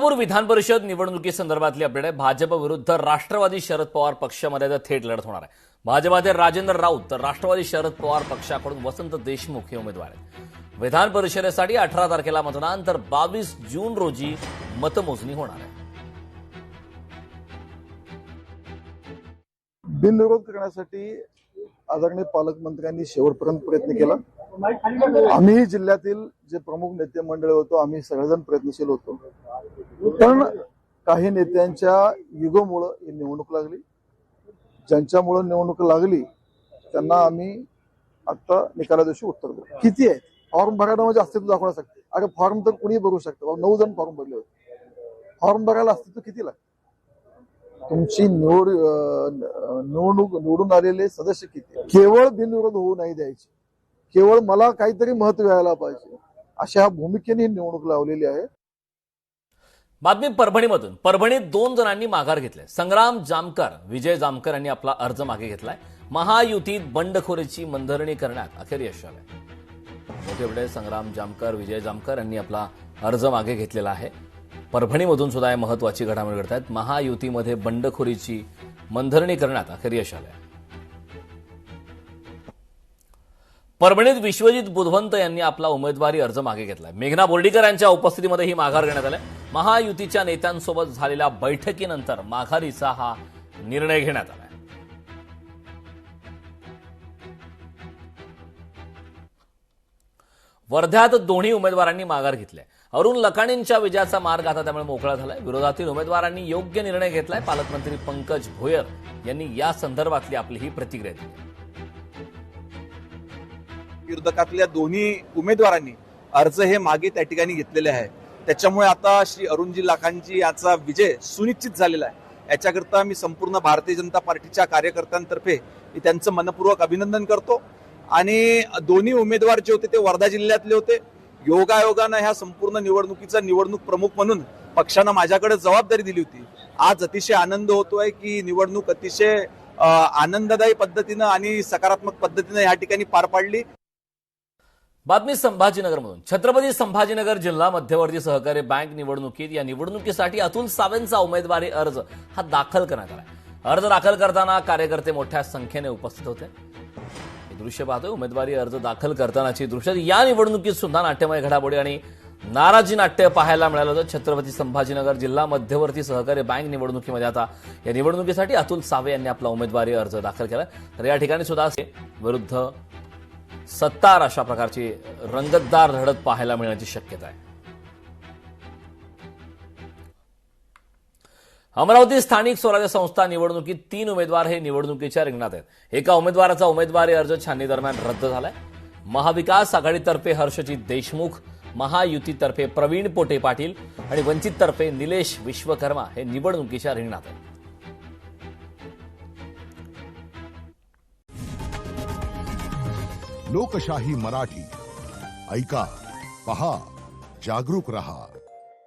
Midnapore Vidhan Parishad निवडणुकीसंदर्भातली update आहे। भाजप विरुद्ध राष्ट्रवादी शरद पवार पक्षामध्ये आता थेट लढत होणार आहे। भाजपाचे राजेंद्र राऊत तर राष्ट्रवादी शरद पवार पक्षाकडून वसंत देशमुख हे उमेदवार आहेत। विधान परिषदेसाठी 18 तारखेला मतदान तर 22 जून रोजी मतमोजणी होणार आहे। बिनविरोध करण्यासाठी आदरणीय पालकमंत्र्यांनी शेवटपर्यंत प्रयत्न केला। आम्ही जिल्ह्यातील जे प्रमुख नेते मंडळ होतो आम्ही सगळेजण प्रयत्नशील होतो, पण काही नेत्यांच्या युगोमुळे ही निवडणूक लागली। ज्यांच्यामुळे निवडणूक लागली त्यांना आम्ही आता निकाला दिवशी उत्तर देऊ। किती आहे फॉर्म भरायला म्हणजे अस्तित्व दाखवण्यासाठी? अरे फॉर्म तर कुणी भरू शकतं। 9 जण फॉर्म भरले होते। फॉर्म भरायला अस्तित्व किती लागतं? तुमची निवडून आलेले सदस्य किती? केवळ बिनविरोध होऊ नाही द्यायचे, केवळ मला काहीतरी महत्व यायला पाहिजे अशा भूमिकेने निवडणूक लावलेली आहे। बातमी परभणीमधून। परभणीत 2 जणांनी माघार घेतले। संग्राम जामकर, विजय जामकर यांनी आपला अर्ज मागे घेतलाय। महायुतीत बंडखोरीची मनधरणी करण्यात अखेर यश आलंय। मोठे अपडेट, संग्राम जामकर, विजय जामकर यांनी आपला अर्ज मागे घेतलेला आहे। परभणीमधून सुद्धा या महत्वाची घडामोडी घडत आहेत। महायुतीमध्ये बंडखोरीची मनधरणी करण्यात अखेर यश आलंय। परभणीत विश्वजित बुधवंत यांनी आपला उमेदवारी अर्ज मागे घेतलाय। मेघना बोर्डीकर यांच्या उपस्थितीमध्ये ही माघार घेण्यात आली। महायुतीच्या नेत्यांसोबत झालेल्या बैठकीनंतर माघारीचा हा निर्णय घेण्यात आला। वर्ध्यात दोन्ही उमेदवारांनी माघार घेतलाय। अरुण लकाणींच्या विजयाचा मार्ग आता त्यामुळे मोकळा झालाय। विरोधातील उमेदवारांनी योग्य निर्णय घेतलाय। पालकमंत्री पंकज भोयर यांनी या संदर्भातली आपली ही प्रतिक्रिया दिली। विरोधकातल्या दोन्ही उमेदवारांनी अर्ज हे मागे त्या ठिकाणी घेतलेले आहे। त्याच्यामुळे आता श्री अरुणजी लाखांजी याचा विजय सुनिश्चित झालेला आहे। याच्याकरता मी संपूर्ण भारतीय जनता पार्टीच्या कार्यकर्त्यांतर्फे त्यांचं मनपूर्वक अभिनंदन करतो। आणि दोन्ही उमेदवार जे होते ते वर्धा जिल्ह्यातले होते। योगायोगानं ह्या संपूर्ण निवडणुकीचा निवडणूक प्रमुख म्हणून पक्षानं माझ्याकडे जबाबदारी दिली होती। आज अतिशय आनंद होतोय की निवडणूक अतिशय आनंददायी पद्धतीनं आणि सकारात्मक पद्धतीनं या ठिकाणी पार पाडली। बातमी संभाजीनगरमधून। छत्रपती संभाजीनगर जिल्हा मध्यवर्ती सहकारी बँक निवडणुकीत या निवडणुकीसाठी अतुल सावेंचा उमेदवारी अर्ज हा दाखल करण्यात आला। अर्ज दाखल करताना कार्यकर्ते मोठ्या संख्येने उपस्थित होते। हे दृश्य पाहतोय। उमेदवारी अर्ज दाखल करतानाची दृश्य। या निवडणुकीत सुद्धा नाट्यमय घडामोडी आणि नाराजी नाट्य पाहायला मिळालं होतं। छत्रपती संभाजीनगर जिल्हा मध्यवर्ती सहकारी बँक निवडणुकीमध्ये आता या निवडणुकीसाठी अतुल सावे यांनी आपला उमेदवारी अर्ज दाखल केला। तर या ठिकाणी सुद्धा विरुद्ध सत्तार अशा प्रकारची रंगतदार लढत पाहायला मिळण्याची शक्यता आहे। अमरावती स्थानिक स्वराज्य संस्था निवडणुकीत 3 उमेदवार हे निवडणुकीच्या रिंगणात आहेत। एका उमेदवाराचा उमेदवारी अर्ज छाननी दरम्यान रद्द झालाय। महाविकास आघाडीतर्फे हर्षजित देशमुख, महायुतीतर्फे प्रवीण पोटे पाटील आणि वंचिततर्फे निलेश विश्वकर्मा हे निवडणुकीच्या रिंगणात आहेत। लोकशाही मराठी ऐका, पहा, जागरूक रहा।